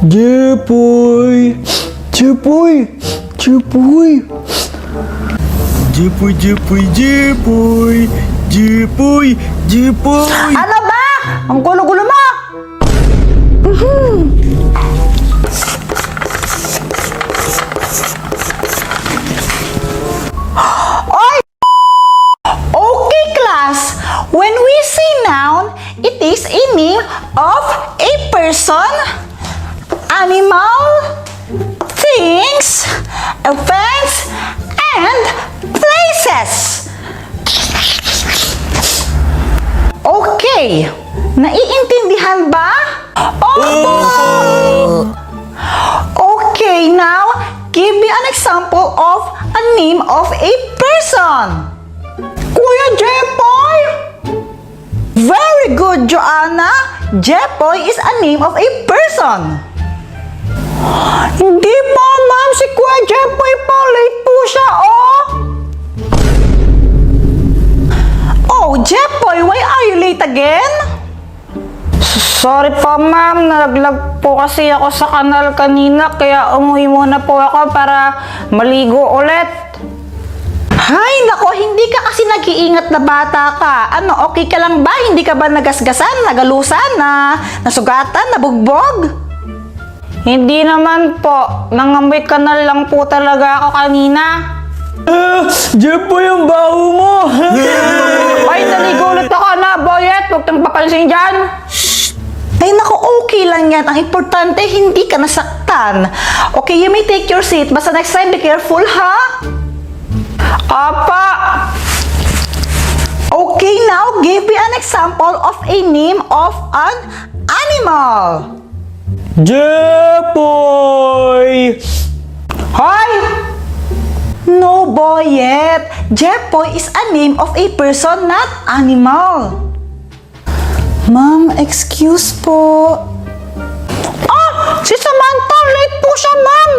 Jepoy! Jepoy! Jepoy! Jepoy, Jepoy, Jepoy! Jepoy! Jepoy! Ano ba? Ang gulo-gulo mo! Oy! Okay, class. When we say noun, it is a name of a person, animal, things, events, and places. Okay, naiintindihan ba? Opo! Okay, now, give me an example of a name of a person. Kuya Jepoy! Very good, Joanna. Jepoy is a name of a person. Hindi po, ma'am. Si Kuya Jepoy po. Late po siya, oh. Oh, Jepoy, why are you late again? Sorry po ma'am, nalaglag po kasi ako sa kanal kanina kaya umuwi muna po ako para maligo ulit. Hay, nako, hindi ka kasi nag-iingat na bata ka. Ano, okay ka lang ba? Hindi ka ba nagasgasan, nagalusan, nasugatan, nabugbog? Hindi naman po, nangamoy kanal lang po talaga ako kanina. Jepoy, ang baho mo! Ay, naligo ulit ako na, Boyet, huwag kang papansin dyan. Ay, nako, okay lang yan. Ang importante, hindi ka nasaktan. Okay, you may take your seat. Basta next time, be careful, ha? Apa! Okay, now, give me an example of a name of an animal. Jepoy! Hoy! No, boy, yet. Jepoy is a name of a person, not animal. Ma'am, excuse po. Si Samantha, late po siya, ma'am.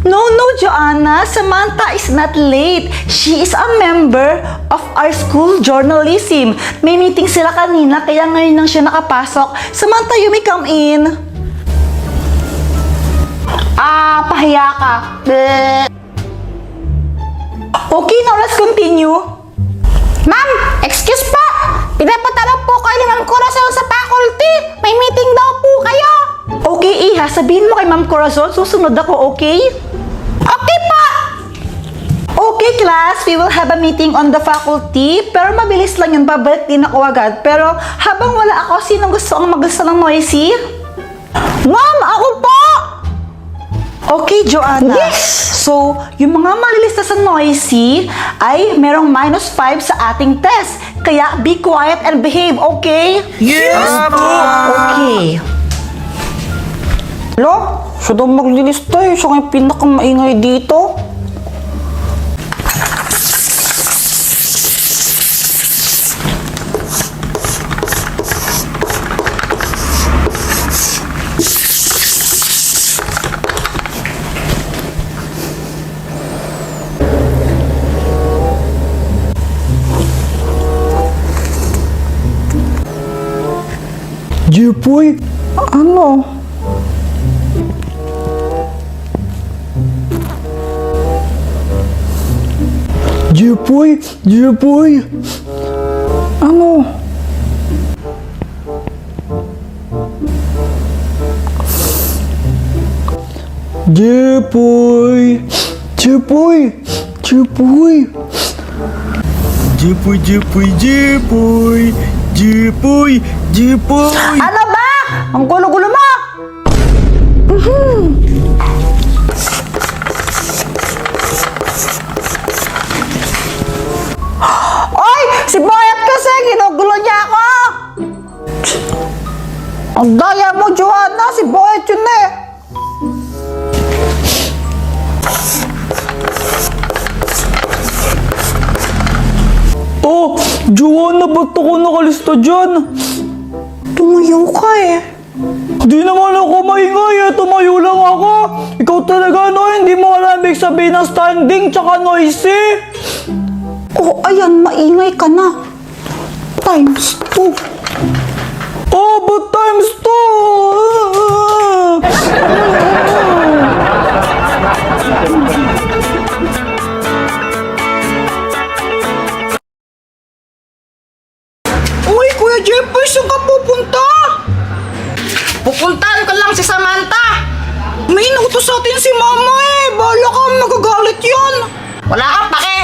No, Joanna. Samantha is not late. She is a member of our school journalism. May meeting sila kanina, kaya ngayon lang siya nakapasok. Samantha, you may come in. Pahiya ka. Bleh. Okay, now let's continue. Ma'am, excuse po! Pinapatanong po kayo ni Ma'am Corazon sa faculty. May meeting daw po kayo. Okay, Iha, sabihin mo kay Ma'am Corazon, susunod ako, okay? Okay po! Okay, class, we will have a meeting on the faculty, pero mabilis lang yun, babalik din ako agad. Pero habang wala ako, sinong gusto ang maglista ng noisy? Ma'am, ako po! Okay, Joanna. Yes! So, yung mga malilista sa noisy ay merong -5 sa ating test. Kaya be quiet and behave, okay? Yes po! Okay. Lo, siya daw maglilista eh. Siya yung pinakamaingay dito. Jepoy! Ano? Jepoy! Jepoy! Ano? Jepoy! Jepoy! Jepoy! Jepoy, Jepoy, Jepoy! Jepoy! Jepoy! Ano ba? Ang gulo-gulo mo! Oy! Si Boyet kasi, ginugulo niya ako! Ang daya mo, Joanna! Si Boyet yun eh! Oh! Joanna, ba't ako nakalista dyan? Tumayo ka eh. Di naman ako maingay eh, tumayo lang ako. Ikaw talaga no, hindi mo alam ibig sabihin ng standing tsaka noisy. Oh, ayan, maingay ka na. Times 2. Oh, but times 2! Jeffoy, saan ka pupunta? Pupuntahan ko lang si Samantha. May inutos sa atin si Mama eh. Bahala ka, magagalit yan. Wala kang pake.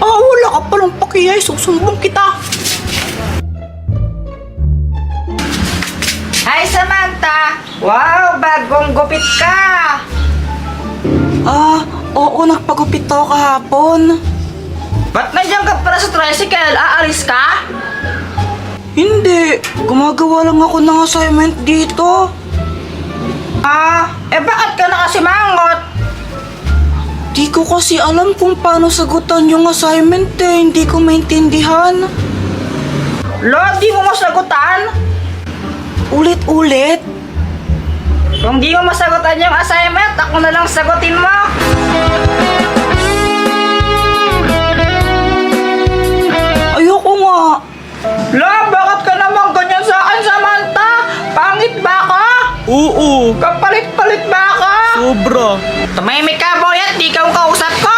Wala ka palang pakiyay. Susumbong kita. Hi, Samantha. Wow, bagong gupit ka. Oo, nagpagupit ako kahapon. Ba't nandiyan ka para sa tricycle? Aalis ka? Hindi, gumagawa lang ako ng assignment dito. Bakit ka nakasimangot? Di ko kasi alam kung paano sagutan yung assignment eh. Hindi ko maintindihan. Lo, di mo masagutan? Ulit-ulit. Kung di mo masagutan yung assignment, ako na lang sagutin mo. Ayoko nga. Lo, bakit ka naman ganyan sa akin, Samantha? Pangit ba ka? Oo, Kapalit-palit ba ka? sobra. Tumahimik ka, boyet. Di ka ang kausap ko.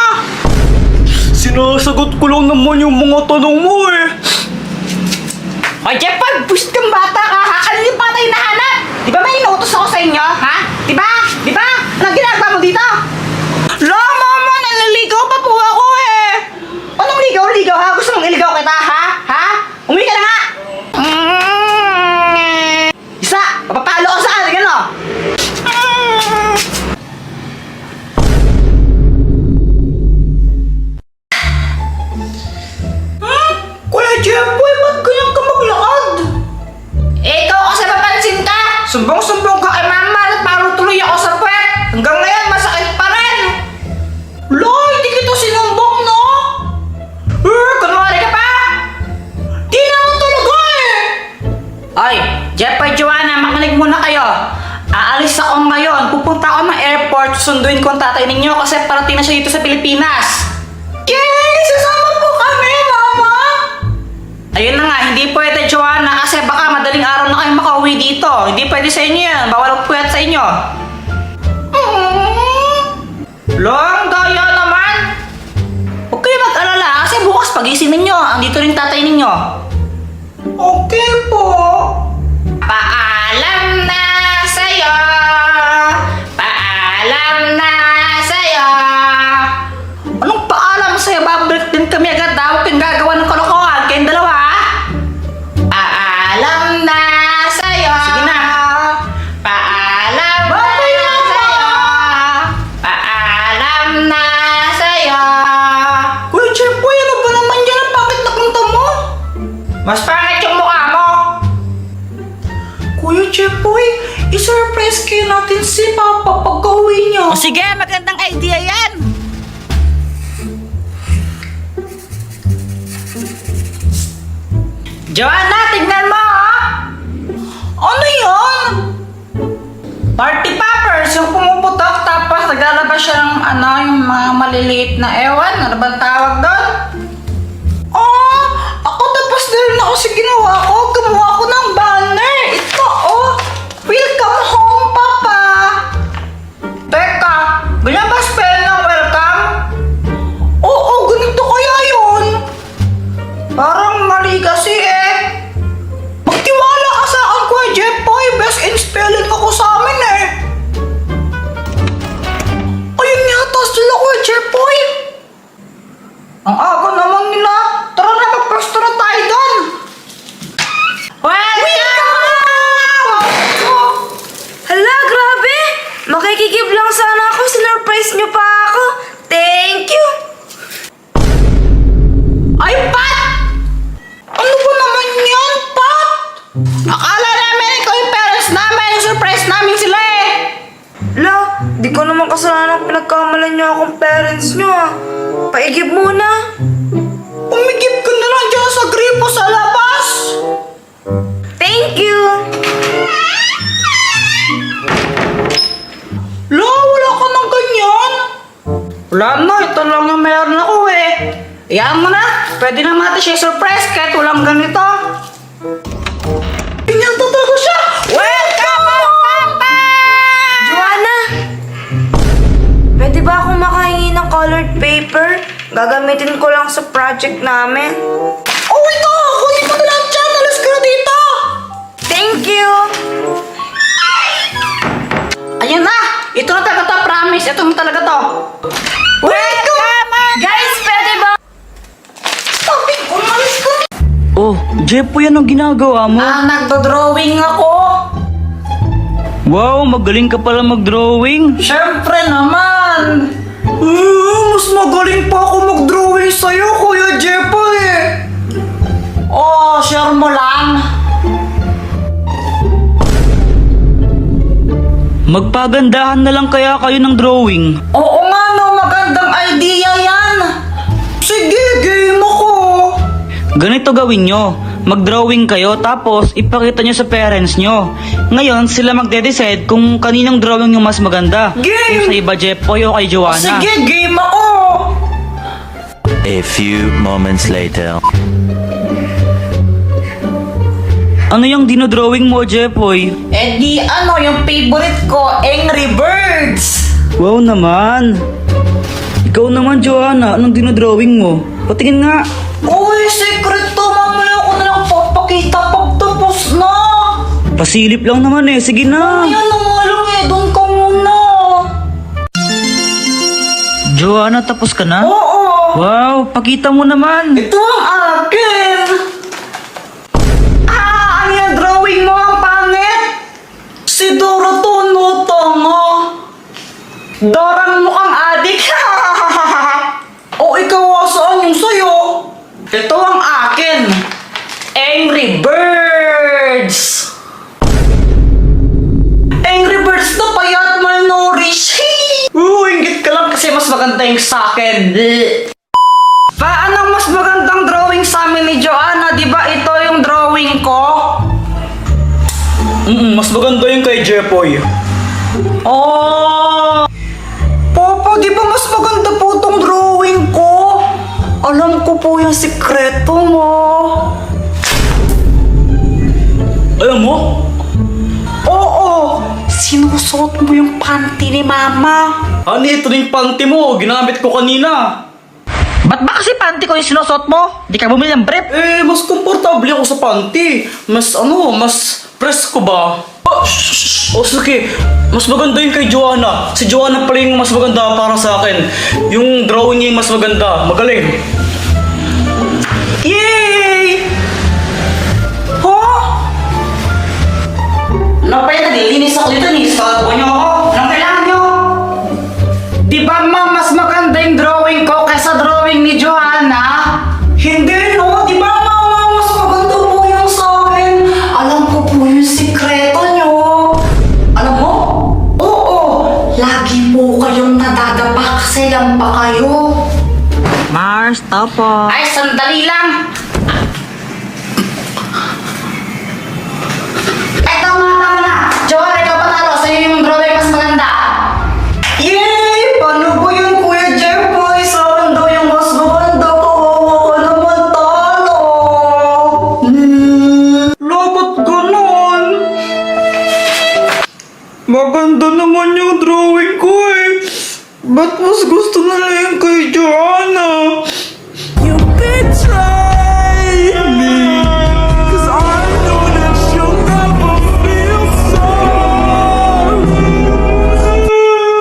Sinasagot ko lang naman yung mga tanong mo eh. Hoy, Jeffoy, busit kang bata ka, ha? Kanina pa tayo nahanap. Di ba may inutos ako sa inyo, ha? Di ba? Di ba? Anong ginagawa mo dito? La, Mama, naliligaw pa po ako eh. Anong ligaw-ligaw, ha? Gusto mong iligaw kita, ha? Ha? Umuwi ka na nga! Isa! Papapalo ko sa akin, gano'n? Kuya Jeffoy, ba't ganyan ka maglakad? Ikaw kasi papansin ka! Sumbong-sumbong ka kay mama at parang tuloy ako sa puwet! Hanggang ngayon, masakit pa rin! La, hindi kita sinumbong, no? Kunwari ka pa! Di naman talaga eh. Oy, Jeffoy, Joanna, makinig muna kayo. Aalis ako ngayon. Pupunta ako ng airport. Sunduin ko ang tatay ninyo kasi parating na siya dito sa Pilipinas. Yay! Sasama po kami, Mama! Ayun na nga, hindi pwede, Joanna, kasi baka madaling araw na kayo makauwi dito. Hindi pwede sa inyo yan. Bawal magpuyat sa inyo. Long, daya naman. Huwag kayo mag-alala kasi bukas pagising ninyo. Andito rin tatay ninyo. Okay po. Paalam na sa'yo. Paalam na sa'yo. Anong paalam sa'yo? Babalik din kami agad. Huwag kayong gagawa ng kalokohan. Kayong dalawa, ha? Paalam na sa'yo. Sige na. Paalam na sa'yo. Paalam na sa'yo. Kuya Jeffoy, ano ba naman yan? Ang pangit na kanta mo? Mas pangit yung mukha mo. Kuya Jeffoy, isurprise kayo natin si Papa pagka-uwi niya. Sige, magandang idea yan. Joanna, tignan mo, ha? Ano yan? Party poppers, yung pumuputok tapos naglalabas siya ng yung mga maliliit na ewan. Ano bang tawag doon? Ako tapos na rin ako sa ginawa ko. Gumawa ko ng banner. Ito, Welcome home, Papa. Teka, ganyan ba spell ng welcome? Oo, ganito kaya yun. Parang mali kasi eh. Magtiwala ka sa akin, Kuya Jeffoy. Best in spelling ako sa amin eh. Ayun yata sila, Kuya Jeffoy. Ang aga naman nila. Tara na, mag-first na tayo doon. Hala, grabe! Makikigib lang sana ako. Sinurprise niyo pa ako. Thank you! Ay, Pat! Ano ba naman yan, Pat? Akala namin ikaw yung parents namin. Surprise namin sila eh. Hala, di ko naman kasalanan pinagkamalan niyo akong parents niyo ah. Paigib muna. Umigip ka na lang dyan sa gripo sa labas. Thank you! La, wala ka ng ganyan. Wala na, ito lang yung meron ako eh. Iyaan mo na, pwede na natin siya surprise kahit walang ganito. Ganyan talaga siya. Welcome, Papa! Joanna! Pwede ba akong makahingi ng colored paper? Gagamitin ko lang sa project namin. Oh, wait, kunin mo na lang dyan. Alas ka na dito. Oh, Jepoy, anong ginagawa mo? Nagdo-drawing ako. Wow, magaling ka pala mag-drawing. Siyempre naman. Mas magaling pa ako mag-drawing sa'yo, Kuya Jepoy. Oh, share mo lang. Magpagandahan na lang kaya kayo ng drawing. Oo nga no, magandang idea yan. Sige, game ako. Ganito gawin nyo. Mag-drawing kayo tapos ipakita nyo sa parents nyo. Ngayon, sila magde-decide kung kaninong drawing yung mas maganda. Game! Kung sa iba, Jepoy o kay Joanna. Sige, game ako. A few moments later. Ano yung dinodrawing mo, Jepoy? Eh di ano, yung favorite ko, Angry Birds. Wow naman. Ikaw naman, Joanna. Anong dinodrawing mo? Patingin nga. Uy, secret to. Mamaya ko na lang papakita pag tapos na. Pasilip lang naman eh. Sige na. Ayan na nga lang eh, doon ka muna. Joanna, tapos ka na? Oo, Wow, pakita mo naman. ito ang akin. Ano yung drawing mo ang pangit? Si Dora to, no, tama. Dorang mukhang adik. O ikaw, saan yung sayo? Ito ang akin. Angry Birds. Angry Birds na payat malnourished. Ingit ka lang kasi mas maganda yung sa akin. Paano mas magandang drawing sa amin ni Joanna? Di ba ito yung drawing ko? Mas maganda yung kay Jepoy. Oh! Papa, di ba mas maganda po tong drawing ko? Alam ko po yung sikreto mo. Alam mo? Oo! Sinusuot mo yung panty ni Mama. Honey, ito yung panty mo. Ginamit ko kanina. Ba't ba kasi panty ko yung sinusuot mo? Di ka bumili ng brief? Eh, mas komportable ako sa panty. Mas presko ba? Oh, sige. Mas maganda yung kay Joanna. Si Joanna pala yung mas maganda para sa akin. Yung drawing niya yung mas maganda. Magaling. Yay! Huh? Ano pa yan? Naglilinis ako dito. Niliskalbo niyo ako. Anong kailangan niyo? Di ba ma, mas maganda yung drawing ko kaysa drawing ni Joanna? Hindi no. Di ba ma, mas maganda po yung sa akin. Alam ko po yung sikreto niyo. Alam mo? Oo. Lagi po kayong nadadapa kasi lang pa kayo. Mars, tapo. Ay, sandali lang. Eto mga tama na. Joel, ikaw panalo. Sa'yo yung drawing mas maganda. Yay! Paano ba yun, Kuya Jeffoy? Saan daw yung mas maganda? Kawawa ka naman talo. Labat ganon. Maganda naman yung drawing ko eh. Ba't mas gusto na lang yung kay Joanna?